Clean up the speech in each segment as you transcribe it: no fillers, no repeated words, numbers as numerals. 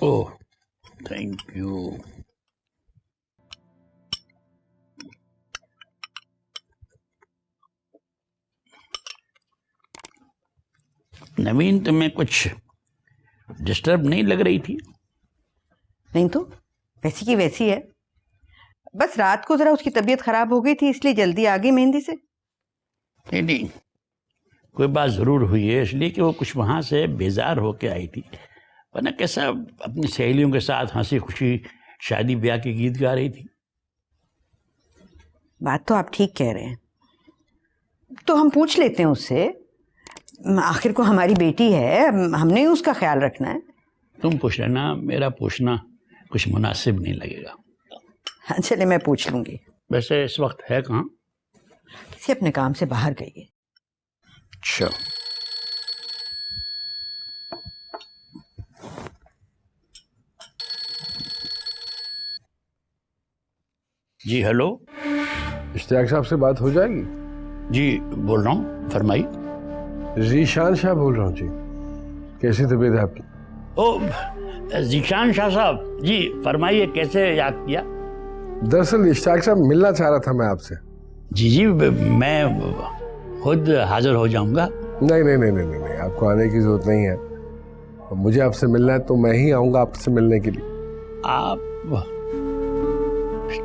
Oh, thank you. नवीन, तुम्हें कुछ disturb नहीं लग रही थी? नहीं तो वैसी की वैसी है। बस रात को जरा उसकी तबीयत खराब हो गई थी, इसलिए जल्दी आ गई मेहंदी से। नहीं, कोई बात जरूर हुई है, इसलिए कि वो कुछ वहां से बेजार होके आई थी, वरना कैसा अपनी सहेलियों के साथ हंसी खुशी शादी ब्याह के गीत गा रही थी। बात तो आप ठीक कह रहे हैं, तो हम पूछ लेते हैं उससे। आखिर को हमारी बेटी है, हमने ही उसका ख्याल रखना है। तुम पूछ लेना, मेरा पूछना कुछ मुनासिब नहीं लगेगा। हाँ चले, मैं पूछ लूंगी। वैसे इस वक्त है कहाँ? किसी अपने काम से बाहर गई है। अच्छा, जी हेलो। इश्तियाक साहब से बात हो जाएगी? जी बोल रहा हूँ, फरमाइए। जीशान शाह बोल रहा हूँ जी। कैसी तबीयत है आपकी? ओ, जीशान शाह साहब जी, फरमाइए, कैसे याद किया? दरअसल इश्तियाक साहब, मिलना चाह रहा था मैं आपसे। जी, मैं खुद हाजिर हो जाऊंगा। नहीं नहीं नहीं नहीं नहीं, आपको आने की जरूरत नहीं है। मुझे आपसे मिलना है तो मैं ही आऊंगा आपसे मिलने के लिए। आप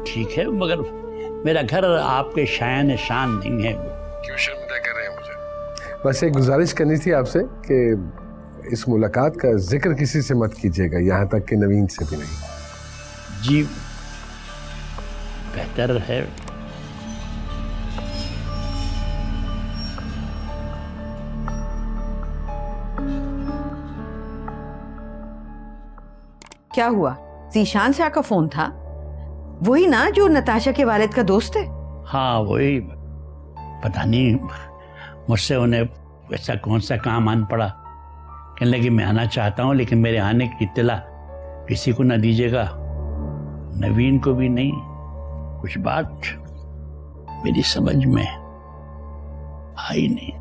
ठीक है, मगर मेरा घर आपके शान शान नहीं है। क्यों शर्मिंदा कर रहे हैं मुझे? बस एक गुजारिश करनी थी आपसे कि इस मुलाकात का जिक्र किसी से मत कीजिएगा, यहाँ तक कि नवीन से भी नहीं। जी बेहतर है। क्या हुआ? जीशान शाह का फोन था? वही ना जो नताशा के वालिद का दोस्त है? हाँ वही। पता नहीं मुझसे उन्हें ऐसा कौन सा काम आन पड़ा, कहने लगे मैं आना चाहता हूँ लेकिन मेरे आने की इत्तला किसी को ना दीजिएगा, नवीन को भी नहीं। कुछ बात मेरी समझ में आई नहीं।